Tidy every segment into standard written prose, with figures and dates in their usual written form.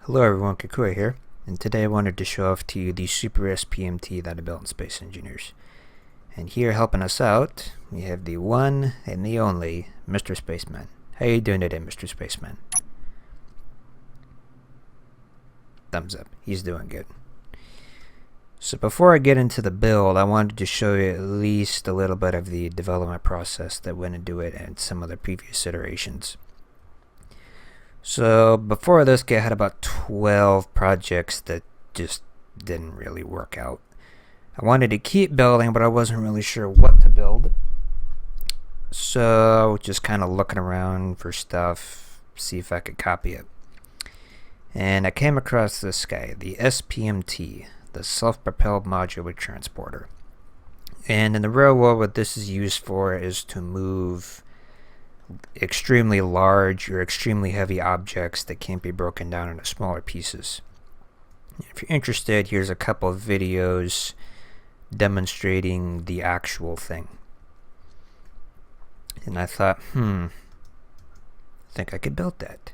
Hello everyone, Kukui here, and today I wanted to show off to you the Super SPMT that I built in Space Engineers. And here helping us out, we have the one and the only Mr. Spaceman. How you doing today, Mr. Spaceman? Thumbs up, he's doing good. So before I get into the build, I wanted to show you at least a little bit of the development process that went into it and some of the previous iterations. So before this guy had about 12 projects that just didn't really work out. I wanted to keep building, but I wasn't really sure what to build. So just kind of looking around for stuff, see if I could copy it. And I came across this guy, the SPMT, the Self-Propelled Modular Transporter. And in the real world, what this is used for is to move extremely large or extremely heavy objects that can't be broken down into smaller pieces. If you're interested, here's a couple of videos demonstrating the actual thing. And I thought, I think I could build that.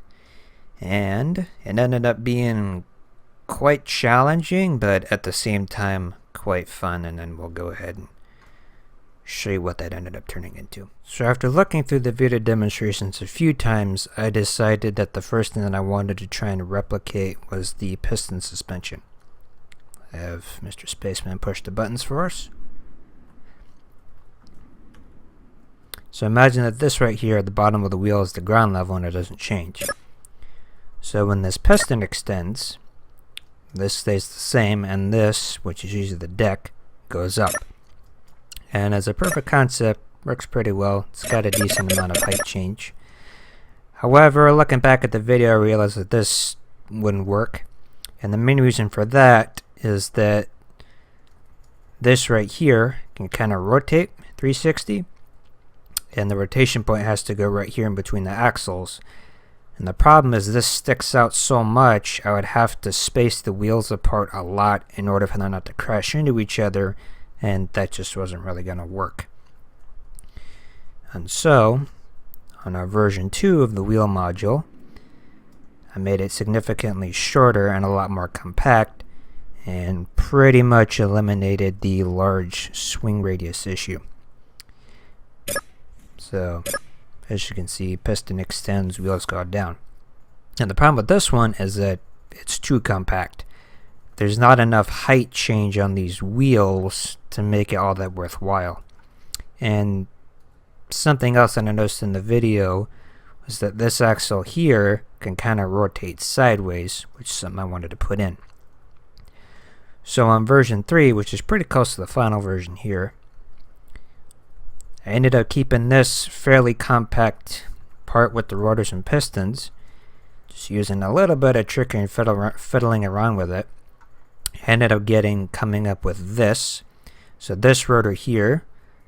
And it ended up being quite challenging, but at the same time quite fun, and then we'll go ahead and show you what that ended up turning into. So after looking through the video demonstrations a few times, I decided that the first thing that I wanted to try and replicate was the piston suspension. I have Mr. Spaceman push the buttons for us. So imagine that this right here at the bottom of the wheel is the ground level and it doesn't change. So when this piston extends, this stays the same, and this, which is usually the deck, goes up. And as a perfect concept, works pretty well. It's got a decent amount of height change. However, looking back at the video, I realized that this wouldn't work. And the main reason for that is that this right here can kind of rotate 360. And the rotation point has to go right here in between the axles. And the problem is this sticks out so much, I would have to space the wheels apart a lot in order for them not to crash into each other. And that just wasn't really going to work. And so, on our version 2 of the wheel module, I made it significantly shorter and a lot more compact, and pretty much eliminated the large swing radius issue. So, as you can see, piston extends, wheels go down. And the problem with this one is that it's too compact. There's not enough height change on these wheels to make it all that worthwhile. And something else that I noticed in the video was that this axle here can kind of rotate sideways, which is something I wanted to put in. So on version 3, which is pretty close to the final version here, I ended up keeping this fairly compact part with the rotors and pistons, just using a little bit of trickery and fiddling around with it. Ended up coming up with this. So this rotor here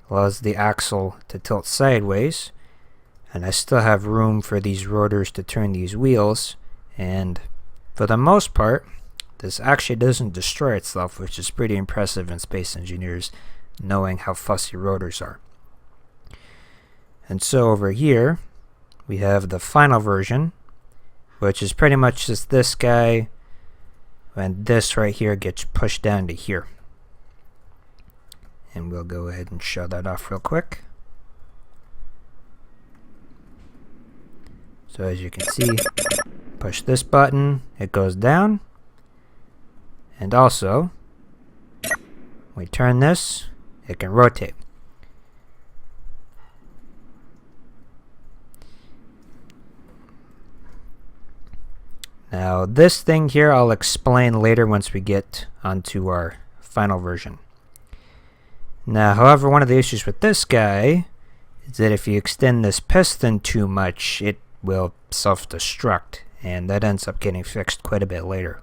allows the axle to tilt sideways, and I still have room for these rotors to turn these wheels, and for the most part this actually doesn't destroy itself, which is pretty impressive in Space Engineers, knowing how fussy rotors are. And so over here we have the final version, which is pretty much just this guy, and this right here gets pushed down to here. And we'll go ahead and show that off real quick. So as you can see, push this button, it goes down. And also, we turn this, it can rotate. Now this thing here I'll explain later once we get onto our final version. Now, however, one of the issues with this guy is that if you extend this piston too much, it will self-destruct, and that ends up getting fixed quite a bit later.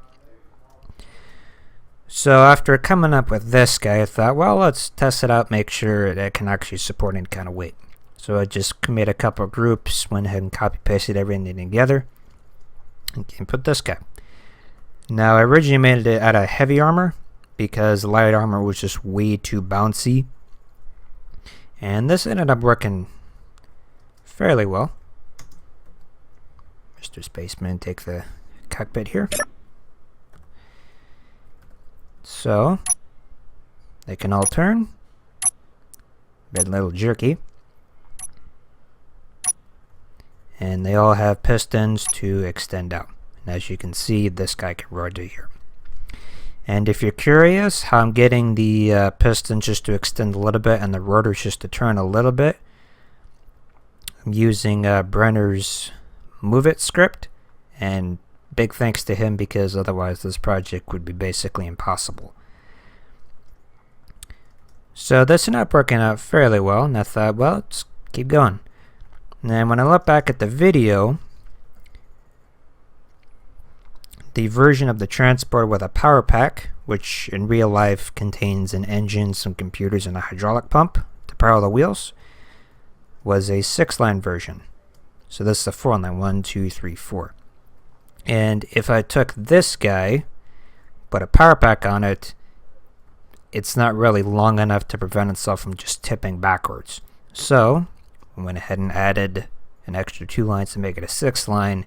So after coming up with this guy, I thought, well, let's test it out, make sure it can actually support any kind of weight. So I just made a couple of groups, went ahead and copy-pasted everything together, and put this guy. Now, I originally made it out of heavy armor because light armor was just way too bouncy, and this ended up working fairly well. Mr. Spaceman, take the cockpit here. So they can all turn. Bit a little jerky. And they all have pistons to extend out. And as you can see, this guy can rotate here. And if you're curious how I'm getting the pistons just to extend a little bit and the rotors just to turn a little bit, I'm using Brenner's MoveIT script, and big thanks to him, because otherwise this project would be basically impossible. So this is not working out fairly well, and I thought, well, let's keep going. And then when I look back at the video, the version of the transporter with a power pack, which in real life contains an engine, some computers, and a hydraulic pump to power the wheels, was a 6-line version. So this is a 4-line, 1, 2, 3, 4. And if I took this guy, put a power pack on it, it's not really long enough to prevent itself from just tipping backwards. So I went ahead and added an extra 2 lines to make it a 6-line,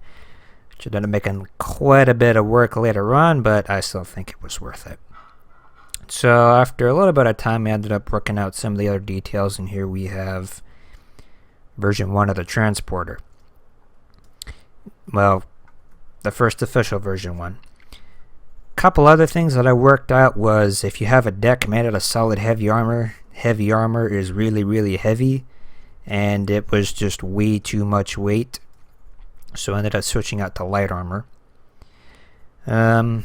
which ended up making quite a bit of work later on, but I still think it was worth it. So after a little bit of time, I ended up working out some of the other details, and here we have version 1 of the transporter. Well, the first official version 1. Couple other things that I worked out was, if you have a deck made out of solid heavy armor is really, really heavy, and it was just way too much weight. So I ended up switching out to light armor. And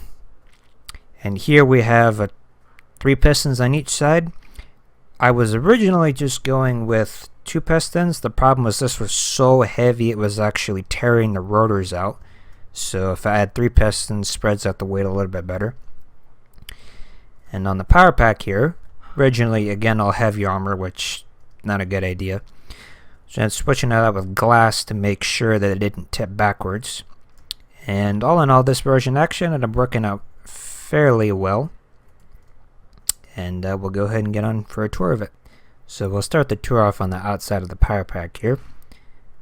here we have 3 pistons on each side. I was originally just going with 2 pistons. The problem was this was so heavy it was actually tearing the rotors out. So if I add 3 pistons, spreads out the weight a little bit better. And on the power pack here, originally again all heavy armor, which not a good idea. So I'm switching that out with glass to make sure that it didn't tip backwards. And all in all, this version actually ended up working out fairly well. And we'll go ahead and get on for a tour of it. So we'll start the tour off on the outside of the power pack here.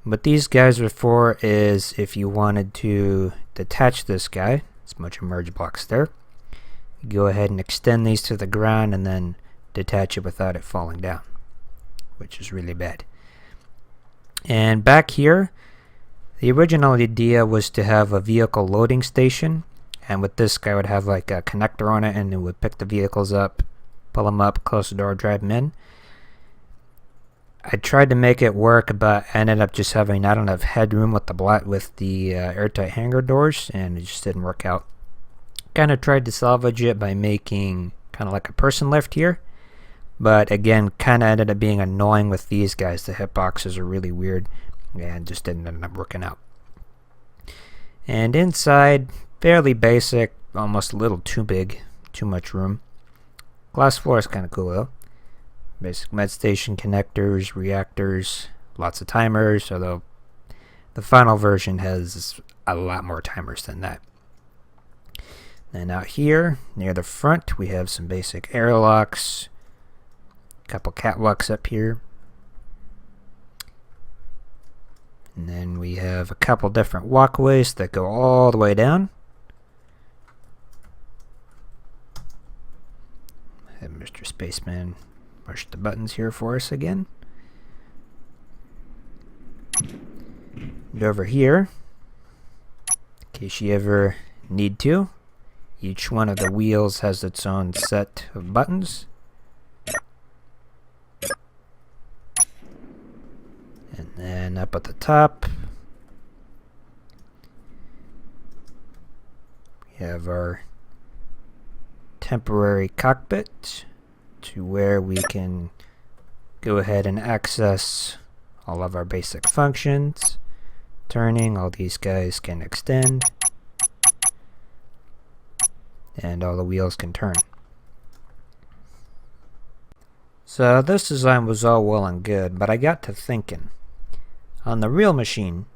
What these guys are for is if you wanted to detach this guy, it's a bunch of merge blocks there. You go ahead and extend these to the ground and then detach it without it falling down, which is really bad. And back here, the original idea was to have a vehicle loading station, and with this guy would have like a connector on it, and it would pick the vehicles up, pull them up, close the door, drive them in. I tried to make it work, but I ended up just having not enough headroom with the airtight hangar doors, and it just didn't work out. Kind of tried to salvage it by making kind of like a person lift here, but again, kind of ended up being annoying with these guys. The hitboxes are really weird, and just didn't end up working out. And inside, fairly basic, almost a little too big, too much room. Glass floor is kind of cool though. Basic med station connectors, reactors, lots of timers, although the final version has a lot more timers than that. And out here, near the front, we have some basic airlocks, a couple catwalks up here. And then we have a couple different walkways that go all the way down. Have Mr. Spaceman push the buttons here for us again. And over here, in case you ever need to, each one of the wheels has its own set of buttons. And then up at the top, we have our temporary cockpit, to where we can go ahead and access all of our basic functions. Turning, all these guys can extend, and all the wheels can turn. So this design was all well and good, but I got to thinking, on the real machine,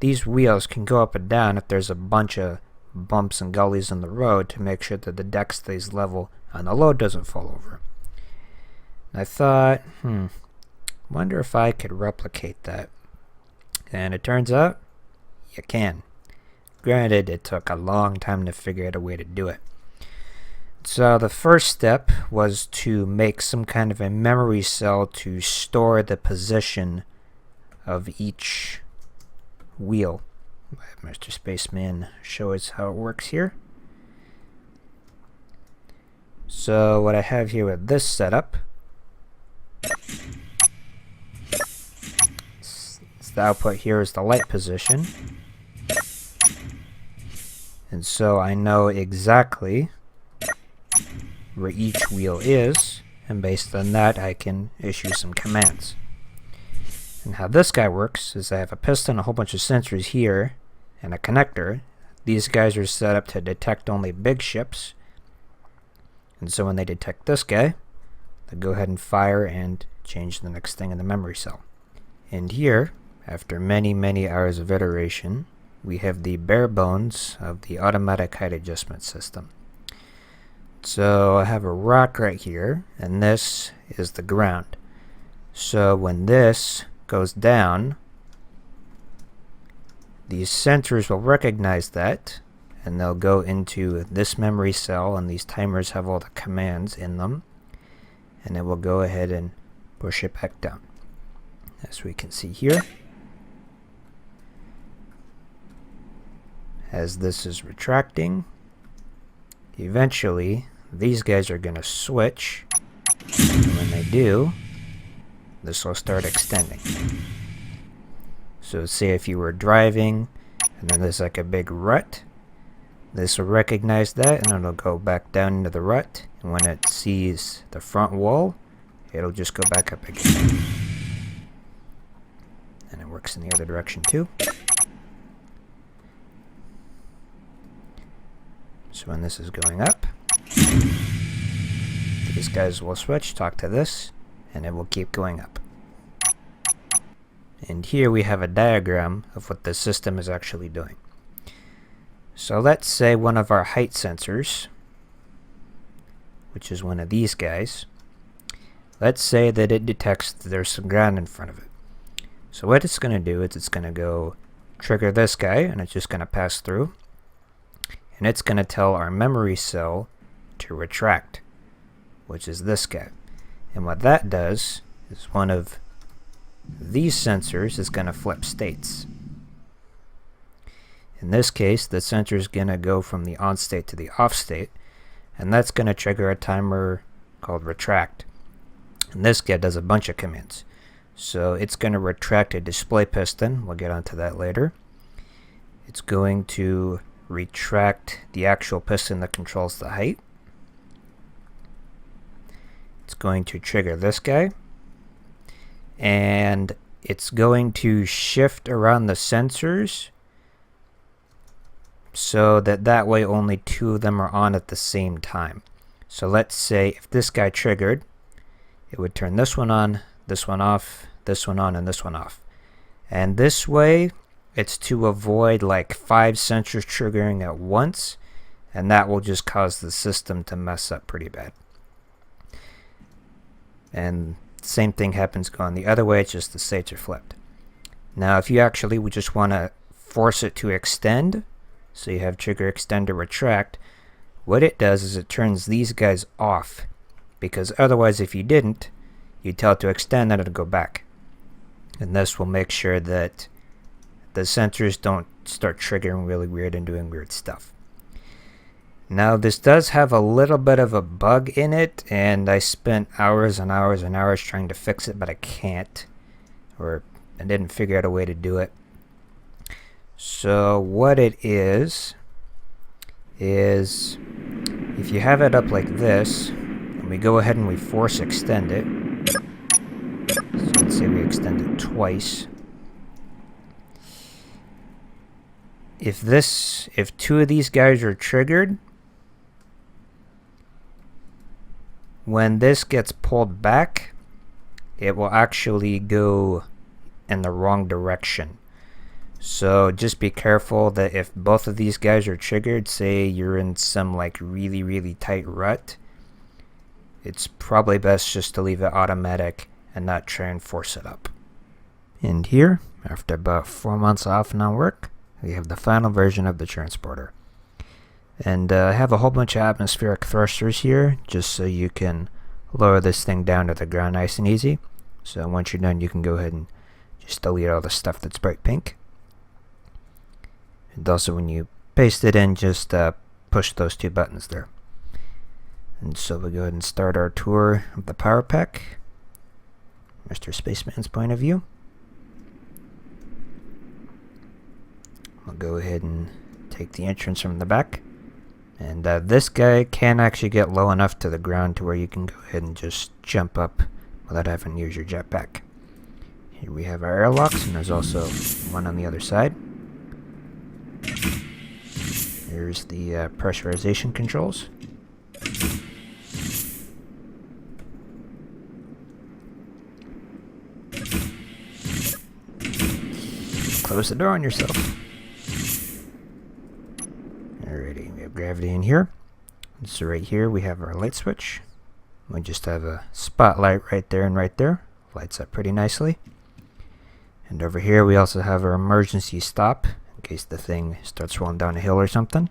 these wheels can go up and down if there's a bunch of bumps and gullies in the road to make sure that the deck stays level and the load doesn't fall over. I thought, wonder if I could replicate that. And it turns out, you can. Granted, it took a long time to figure out a way to do it. So the first step was to make some kind of a memory cell to store the position of each wheel. Mr. Spaceman show us how it works here. So what I have here with this setup the output here is the light position, and so I know exactly where each wheel is, and based on that I can issue some commands. And how this guy works is I have a piston, a whole bunch of sensors here, and a connector. These guys are set up to detect only big ships, and so when they detect this guy, they go ahead and fire and change the next thing in the memory cell. And here, after many hours of iteration, we have the bare bones of the automatic height adjustment system. So I have a rock right here, and this is the ground. So when this goes down, these sensors will recognize that, and they'll go into this memory cell, and these timers have all the commands in them, and it will go ahead and push it back down. As we can see here, as this is retracting, eventually these guys are going to switch, and when they do, this will start extending. So say if you were driving and then there's like a big rut, this will recognize that and it'll go back down into the rut, and when it sees the front wall, it'll just go back up again. And it works in the other direction too. So when this is going up, these guys will switch, talk to this, and it will keep going up. And here we have a diagram of what the system is actually doing. So let's say one of our height sensors, which is one of these guys, let's say that it detects that there's some ground in front of it. So what it's going to do is it's going to go trigger this guy, and it's just going to pass through. And it's going to tell our memory cell to retract, which is this guy. And what that does is one of these sensors is going to flip states. In this case, the sensor is going to go from the on state to the off state, and that's going to trigger a timer called retract. And this guy does a bunch of commands. So it's going to retract a display piston. We'll get onto that later. It's going to retract the actual piston that controls the height. It's going to trigger this guy, and it's going to shift around the sensors so that way only two of them are on at the same time. So let's say if this guy triggered, it would turn this one on, this one off, this one on, and this one off. And this way it's to avoid like 5 sensors triggering at once, and that will just cause the system to mess up pretty bad. And same thing happens going the other way, it's just the states are flipped. Now if you actually would just want to force it to extend, so you have trigger, extend, or retract, what it does is it turns these guys off, because otherwise if you didn't, you'd tell it to extend, then it'll go back. And this will make sure that the sensors don't start triggering really weird and doing weird stuff. Now this does have a little bit of a bug in it, and I spent hours and hours and hours trying to fix it, but I can't, or I didn't figure out a way to do it. So what it is if you have it up like this, and we go ahead and we force extend it, so let's say we extend it twice. If two of these guys are triggered, when this gets pulled back, it will actually go in the wrong direction. So just be careful that if both of these guys are triggered, say you're in some like really tight rut, it's probably best just to leave it automatic and not try and force it up. And here, after about 4 months off and on work, we have the final version of the transporter. And I have a whole bunch of atmospheric thrusters here, just so you can lower this thing down to the ground nice and easy. So once you're done, you can go ahead and just delete all the stuff that's bright pink. And also when you paste it in, just push those two buttons there. And so we'll go ahead and start our tour of the power pack, Mr. Spaceman's point of view. We'll go ahead and take the entrance from the back. And this guy can actually get low enough to the ground to where you can go ahead and just jump up without having to use your jetpack. Here we have our airlocks, and there's also one on the other side. Here's the pressurization controls. Close the door on yourself. Alrighty, we have gravity in here. So right here we have our light switch. We just have a spotlight right there and right there. Lights up pretty nicely. And over here we also have our emergency stop in case the thing starts rolling down a hill or something.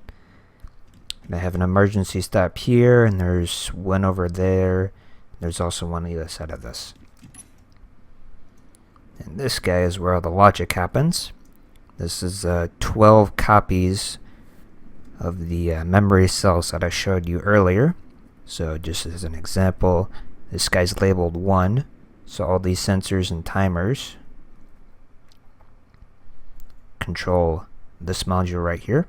And I have an emergency stop here, and there's one over there. There's also one on the other side of this. And this guy is where all the logic happens. This is 12 copies of the memory cells that I showed you earlier. So just as an example, this guy's labeled 1. So all these sensors and timers control this module right here.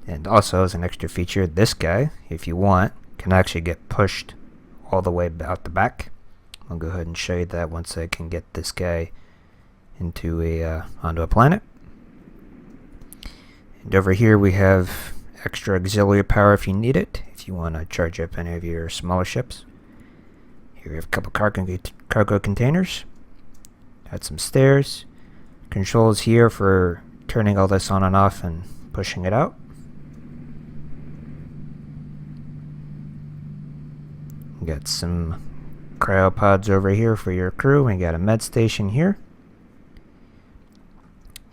And also, as an extra feature, this guy, if you want, can actually get pushed all the way out the back. I'll go ahead and show you that once I can get this guy into onto a planet. And over here we have extra auxiliary power if you need it, if you want to charge up any of your smaller ships. Here we have a couple cargo containers. Got some stairs. Controls here for turning all this on and off and pushing it out. Got some cryopods over here for your crew. We got a med station here.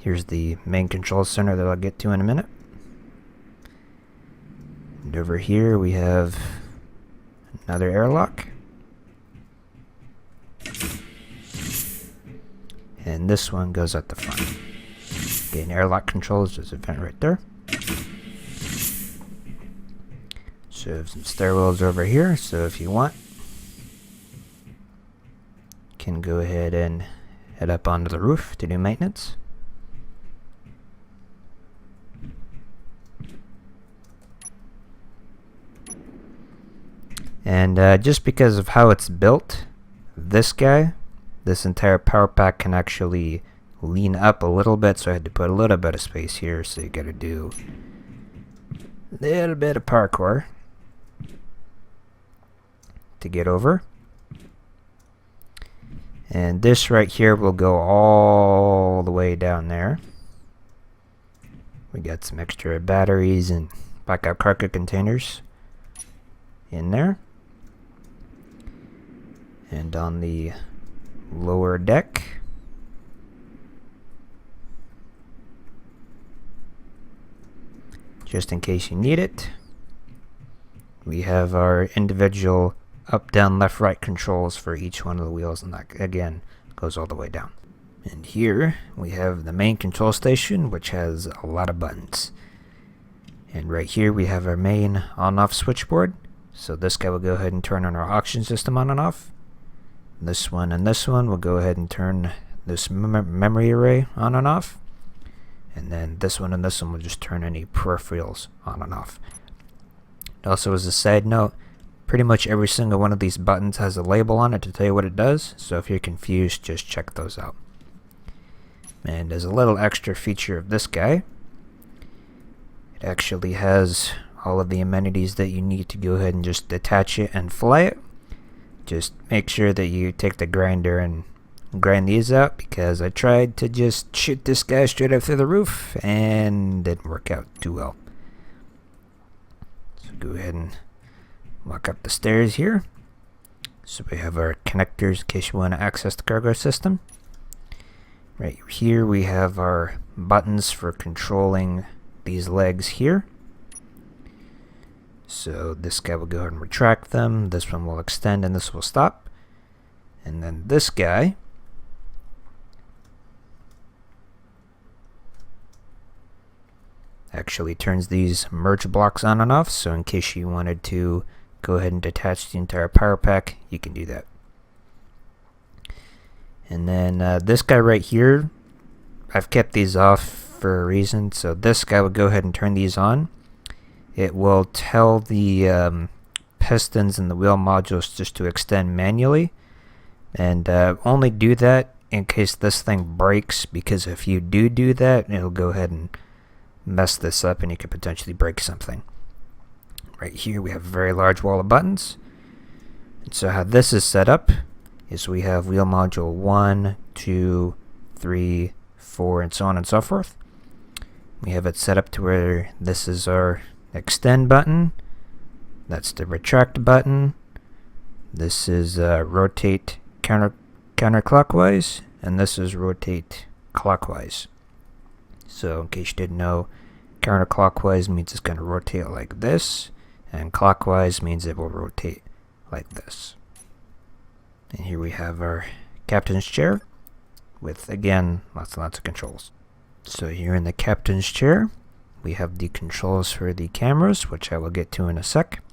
Here's the main control center that I'll get to in a minute. And over here we have another airlock. And this one goes at the front. Again, airlock controls, there's a vent right there. So have some stairwells over here, so if you want, you can go ahead and head up onto the roof to do maintenance. And just because of how it's built, this entire power pack can actually lean up a little bit, so I had to put a little bit of space here, so you gotta do a little bit of parkour to get over. And this right here will go all the way down there. We got some extra batteries and backup cargo containers in there. And on the lower deck, just in case you need it, we have our individual up, down, left, right controls for each one of the wheels, and that again goes all the way down. And here we have the main control station, which has a lot of buttons. And right here we have our main on-off switchboard. So this guy will go ahead and turn on our oxygen system on and off. This one and this one will go ahead and turn this memory array on and off. And then this one and this one will just turn any peripherals on and off. Also, as a side note, pretty much every single one of these buttons has a label on it to tell you what it does. So if you're confused, just check those out. And as a little extra feature of this guy, it actually has all of the amenities that you need to go ahead and just detach it and fly it. Just make sure that you take the grinder and grind these out, because I tried to just shoot this guy straight up through the roof and didn't work out too well. So go ahead and walk up the stairs here. So we have our connectors in case you want to access the cargo system. Right here we have our buttons for controlling these legs here. So this guy will go ahead and retract them, this one will extend, and this will stop. And then this guy actually turns these merge blocks on and off, so in case you wanted to go ahead and detach the entire power pack, you can do that. And then this guy right here, I've kept these off for a reason. So this guy will go ahead and turn these on. It will tell the pistons and the wheel modules just to extend manually, and only do that in case this thing breaks, because if you do that, it'll go ahead and mess this up and you could potentially break something. Right here we have a very large wall of buttons. And so how this is set up is we have wheel module 1, 2, 3, 4, and so on and so forth. We have it set up to where this is our extend button, that's the retract button, this is rotate counterclockwise, and this is rotate clockwise. So in case you didn't know, counterclockwise means it's going to rotate like this, and clockwise means it will rotate like this. And here we have our captain's chair with, again, lots and lots of controls. So here in the captain's chair, we have the controls for the cameras, which I will get to in a sec.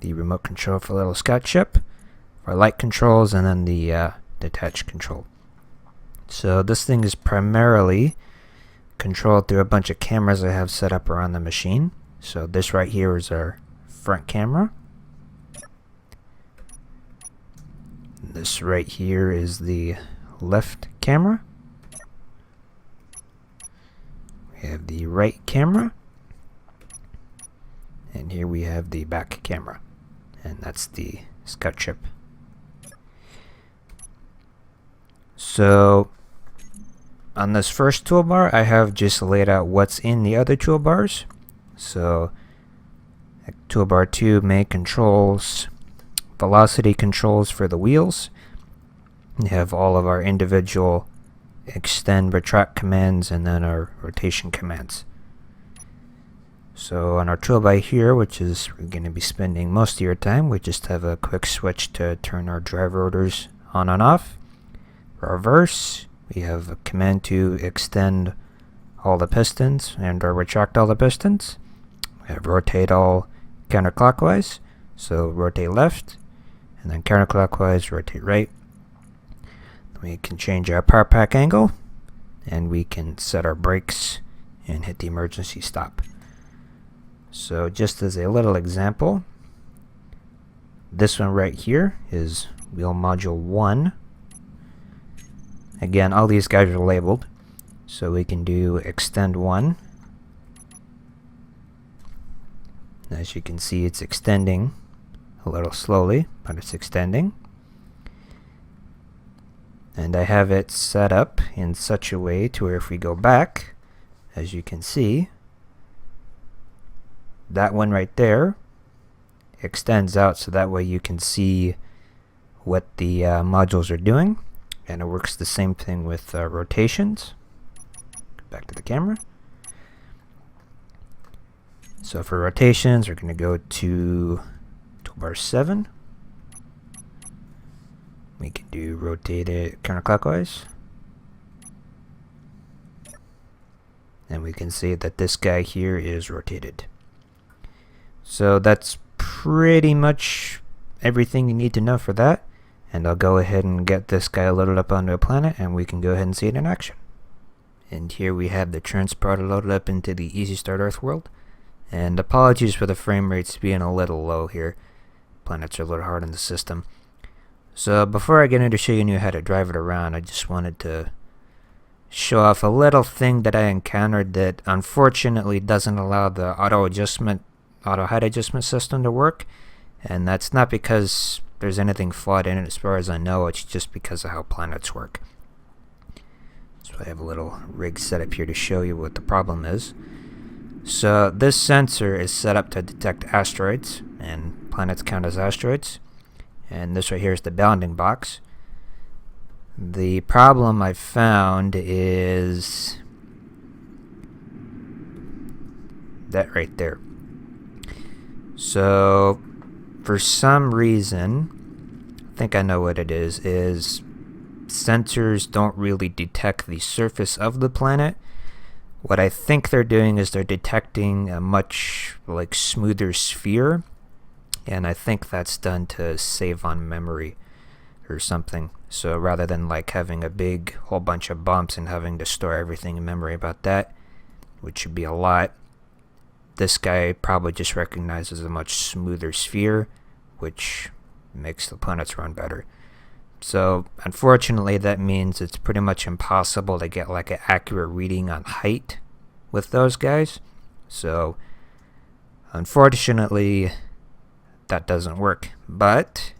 The remote control for little scout ship, our light controls, and then the detach control. So this thing is primarily controlled through a bunch of cameras I have set up around the machine. So this right here is our front camera. This right here is the left camera. We have the right camera. And here we have the back camera. And that's the scout ship. So on this first toolbar, I have just laid out what's in the other toolbars. So toolbar 2, main controls, velocity controls for the wheels. We have all of our individual extend, retract commands, and then our rotation commands. So on our toolbar here, which is we're going to be spending most of your time, we just have a quick switch to turn our drive rotors on and off. Reverse, we have a command to extend all the pistons and or retract all the pistons. We have rotate all counterclockwise, so rotate left, and then counterclockwise, rotate right. We can change our power pack angle, and we can set our brakes and hit the emergency stop. So just as a little example, this one right here is wheel module 1. Again, all these guys are labeled, so we can do extend 1. As you can see, it's extending a little slowly, but it's extending. And I have it set up in such a way to where if we go back, as you can see, that one right there extends out, so that way you can see what the modules are doing. And it works the same thing with rotations. Back to the camera. So for rotations, we're going to go to toolbar 7. We can do rotate it counterclockwise. And we can see that this guy here is rotated. So that's pretty much everything you need to know for that. And I'll go ahead and get this guy loaded up onto a planet, and we can go ahead and see it in action. And here we have the transporter loaded up into the Easy Start Earth world. And apologies for the frame rates being a little low here. Planets are a little hard in the system. So before I get into showing you how to drive it around, I just wanted to show off a little thing that I encountered that unfortunately doesn't allow the auto height adjustment system to work. And that's not because there's anything flawed in it, as far as I know. It's just because of how planets work. So I have a little rig set up here to show you what the problem is. So this sensor is set up to detect asteroids, and planets count as asteroids. And this right here is the bounding box. The problem I've found is that right there. So for some reason, I think I know what it is sensors don't really detect the surface of the planet. What I think they're doing is they're detecting a much like smoother sphere, and I think that's done to save on memory or something. So rather than like having a big whole bunch of bumps and having to store everything in memory about that, which should be a lot, this guy probably just recognizes a much smoother sphere, which makes the planets run better. So unfortunately that means it's pretty much impossible to get like an accurate reading on height with those guys. So unfortunately that doesn't work, but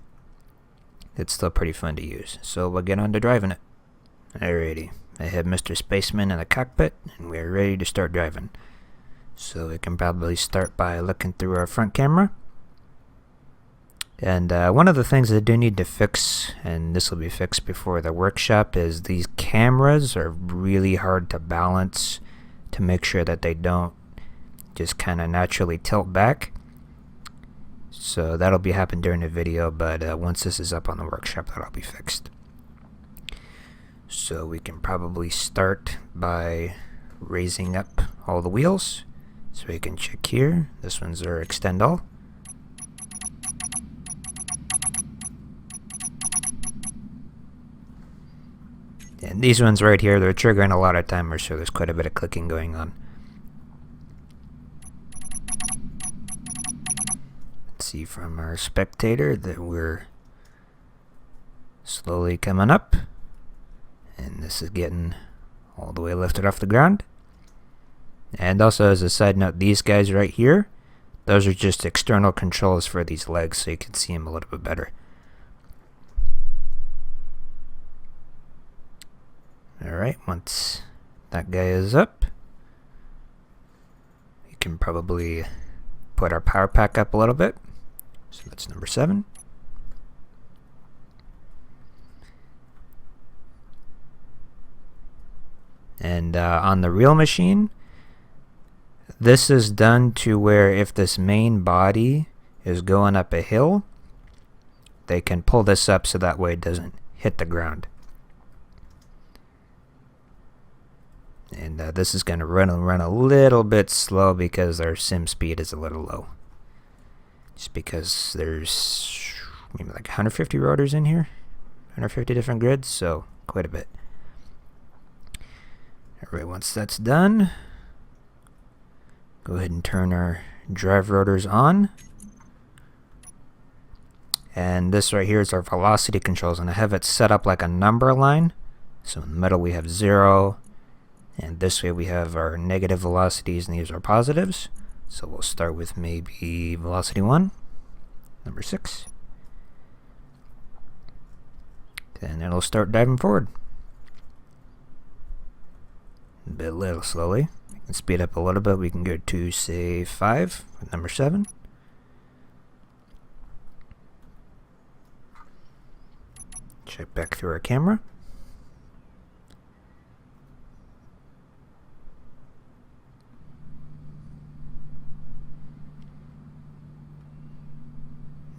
it's still pretty fun to use. So we'll get on to driving it. Alrighty, I have Mr. Spaceman in the cockpit and we're ready to start driving. So we can probably start by looking through our front camera. And one of the things I do need to fix, and this will be fixed before the workshop, is these cameras are really hard to balance to make sure that they don't just kind of naturally tilt back. So that'll be happening during the video, but once this is up on the workshop, that'll be fixed. So we can probably start by raising up all the wheels. So we can check here. This one's our extend all. And these ones right here, they're triggering a lot of timers, so there's quite a bit of clicking going on. Let's see from our spectator that we're slowly coming up. And this is getting all the way lifted off the ground. And also as a side note, these guys right here, those are just external controls for these legs, so you can see them a little bit better. Alright, once that guy is up, we can probably put our power pack up a little bit. So that's number 7. And on the real machine, this is done to where if this main body is going up a hill, they can pull this up so that way it doesn't hit the ground. And this is going to run a little bit slow because our sim speed is a little low. Just because there's maybe like 150 rotors in here, 150 different grids, so quite a bit. Alright, once that's done, go ahead and turn our drive rotors on. And this right here is our velocity controls, and I have it set up like a number line. So in the middle we have 0. And this way we have our negative velocities and these are positives. So we'll start with maybe velocity 1, number 6. Then it'll start driving forward. A little slowly. We can speed up a little bit. We can go to say 5 with number 7. Check back through our camera.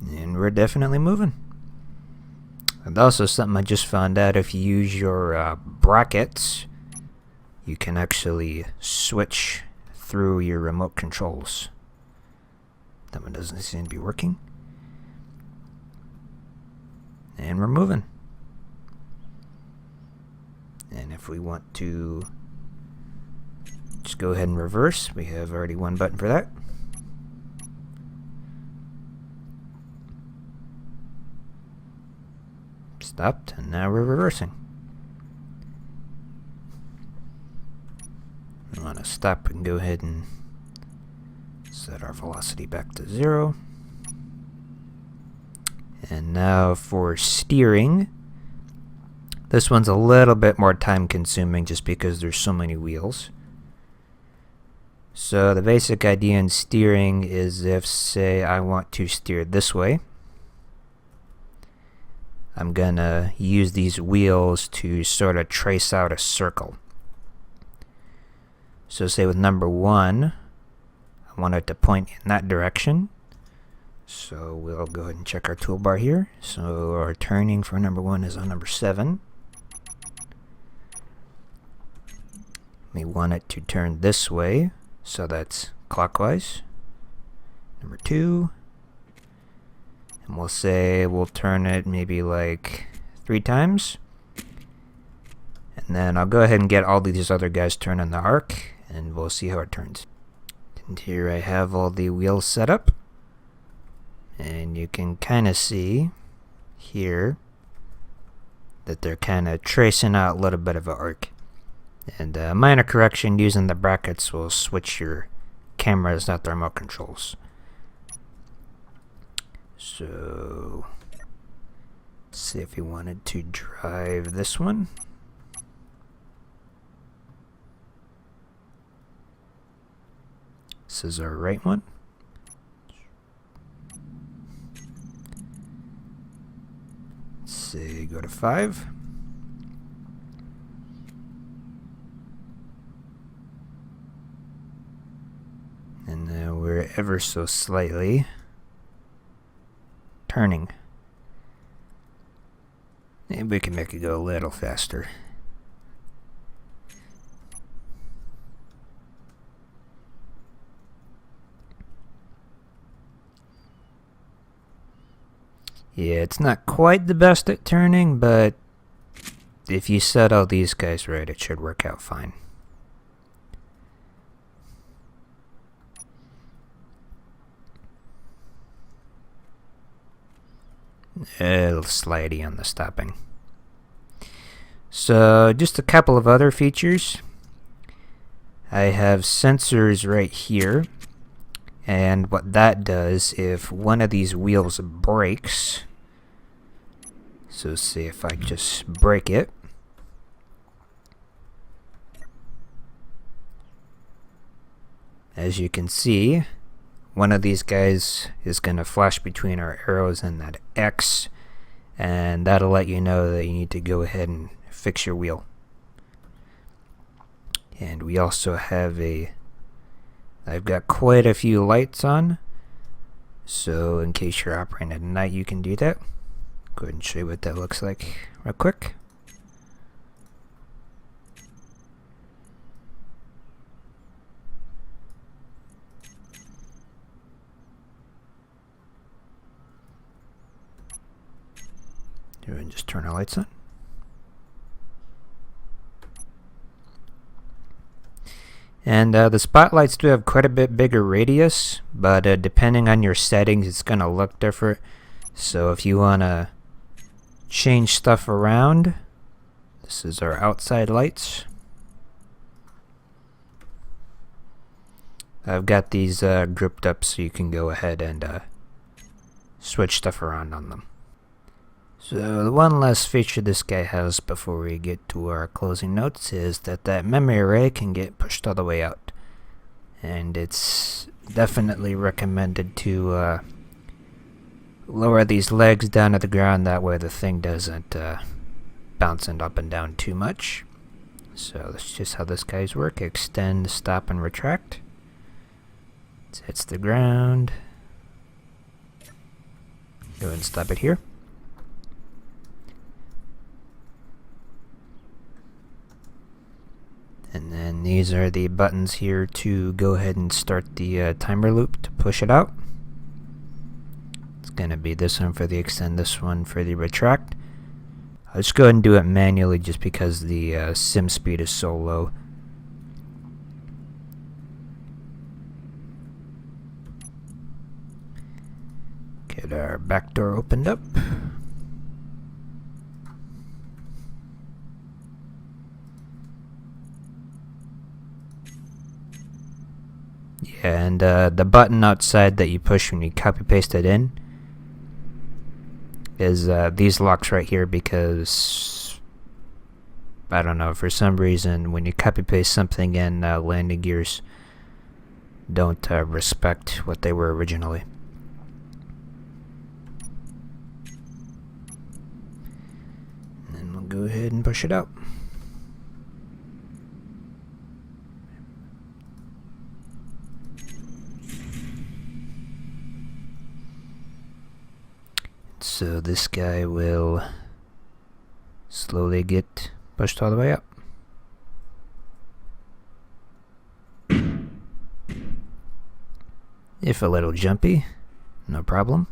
And we're definitely moving. And also something I just found out, if you use your brackets, you can actually switch through your remote controls. That one doesn't seem to be working. And we're moving. And if we want to just go ahead and reverse, we have already one button for that. Stopped, and now we're reversing. We want to stop and go ahead and set our velocity back to 0. And now for steering, this one's a little bit more time consuming just because there's so many wheels. So the basic idea in steering is, if say I want to steer this way, I'm gonna use these wheels to sort of trace out a circle. So say with number 1, I I want it to point in that direction. So we'll go ahead and check our toolbar here. So our turning for number 1 is on number 7. We want it to turn this way, so that's clockwise. Number 2. And we'll say we'll turn it maybe like 3 times. And then I'll go ahead and get all these other guys turned on the arc, and we'll see how it turns. And here I have all the wheels set up. And you can kind of see here that they're kind of tracing out a little bit of an arc. And a minor correction using the brackets will switch your cameras, not the remote controls. So let's see if you wanted to drive this one. This is our right one. Let's say go to 5. And then we're ever so slightly turning. Maybe we can make it go a little faster. Yeah, it's not quite the best at turning, but if you set all these guys right, it should work out fine. A little slidey on the stopping. So just a couple of other features. I have sensors right here, and what that does, if one of these wheels breaks, so see if I just break it, as you can see, one of these guys is going to flash between our arrows and that X, and that'll let you know that you need to go ahead and fix your wheel. And we also have I've got quite a few lights on, so in case you're operating at night you can do that. Go ahead and show you what that looks like real quick. And just turn our lights on. And the spotlights do have quite a bit bigger radius, but depending on your settings it's going to look different. So if you want to change stuff around, this is our outside lights. I've got these grouped up so you can go ahead and switch stuff around on them. So the one last feature this guy has before we get to our closing notes is that memory array can get pushed all the way out. And it's definitely recommended to lower these legs down to the ground, that way the thing doesn't bouncing up and down too much. So that's just how this guy's work. Extend, stop, and retract. It hits the ground. Go ahead and stop it here. And then these are the buttons here to go ahead and start the timer loop to push it out. It's going to be this one for the extend, this one for the retract. I'll just go ahead and do it manually just because the sim speed is so low. Get our back door opened up. Yeah, and the button outside that you push when you copy paste it in is these locks right here, because I don't know, for some reason when you copy paste something in, landing gears don't respect what they were originally. And then we'll go ahead and push it out. So this guy will slowly get pushed all the way up. If a little jumpy, no problem.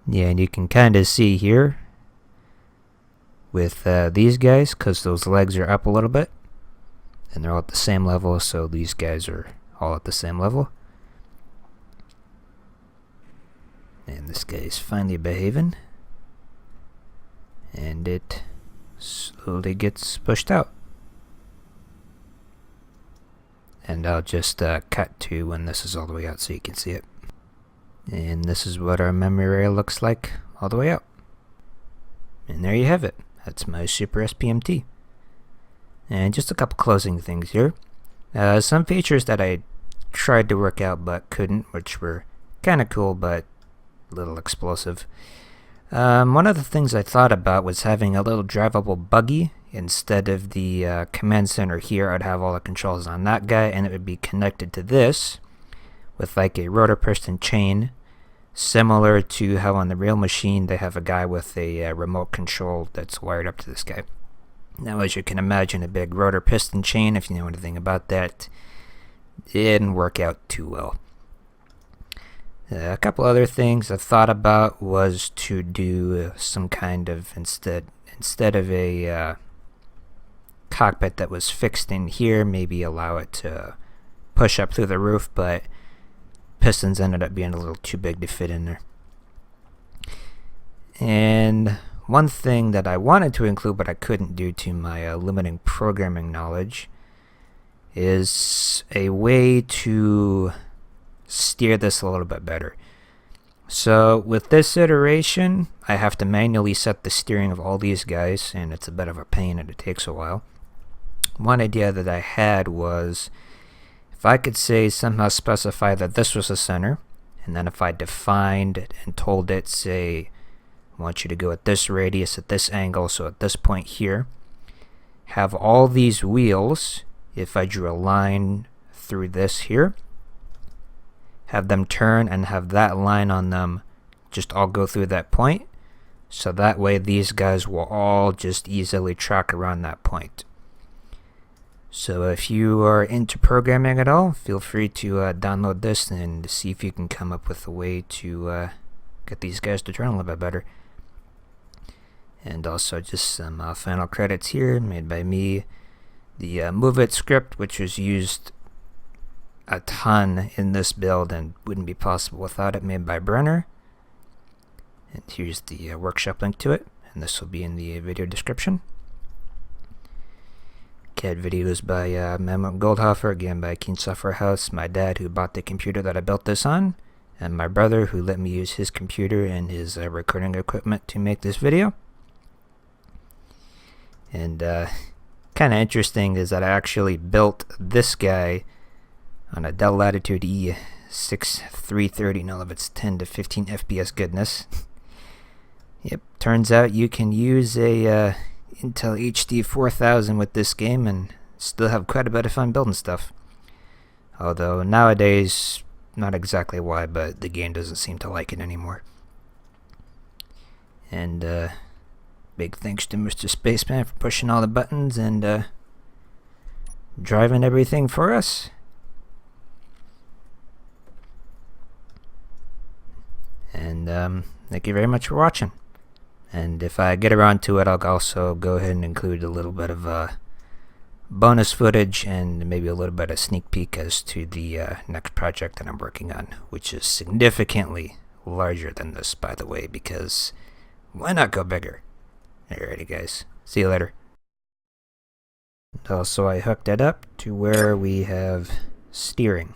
Yeah, and you can kind of see here with these guys, because those legs are up a little bit and they're all at the same level, so these guys are all at the same level. And this guy is finally behaving, and it slowly gets pushed out. And I'll just cut to when this is all the way out so you can see it. And this is what our memory array looks like all the way out. And there you have it. That's my Super SPMT. And just a couple closing things here. Some features that I tried to work out but couldn't, which were kind of cool but a little explosive. One of the things I thought about was having a little drivable buggy. Instead of the command center here, I'd have all the controls on that guy, and it would be connected to this with like a rotor piston chain, similar to how on the real machine they have a guy with a remote control that's wired up to this guy. Now, as you can imagine, a big rotor piston chain, if you know anything about that, didn't work out too well. A couple other things I thought about was to do some kind of, instead of a cockpit that was fixed in here, maybe allow it to push up through the roof, but pistons ended up being a little too big to fit in there. And one thing that I wanted to include but I couldn't due to my limiting programming knowledge is a way to steer this a little bit better. So with this iteration, I have to manually set the steering of all these guys, and it's a bit of a pain and it takes a while. One idea that I had was if I could say somehow specify that this was the center, and then if I defined it and told it, say, I want you to go at this radius at this angle, so at this point here, have all these wheels, if I drew a line through this here, have them turn and have that line on them just all go through that point, so that way these guys will all just easily track around that point. So if you are into programming at all, feel free to download this and see if you can come up with a way to get these guys to turn a little bit better. And also just some final credits here made by me. The MoveIT script, which was used a ton in this build and wouldn't be possible without it, made by Brenner. And here's the workshop link to it, and this will be in the video description. CAD videos by Memo Goldhofer, again by Keen Software House, my dad who bought the computer that I built this on, and my brother who let me use his computer and his recording equipment to make this video. And kind of interesting is that I actually built this guy on a Dell Latitude E6330, all of its 10 to 15 FPS goodness. Yep, turns out you can use a Intel HD 4000 with this game and still have quite a bit of fun building stuff. Although nowadays, not exactly why, but the game doesn't seem to like it anymore. And big thanks to Mr. Spaceman for pushing all the buttons and driving everything for us. And thank you very much for watching. And if I get around to it, I'll also go ahead and include a little bit of bonus footage and maybe a little bit of sneak peek as to the next project that I'm working on, which is significantly larger than this, by the way, because why not go bigger? Alrighty guys, see you later. And also I hooked it up to where we have steering.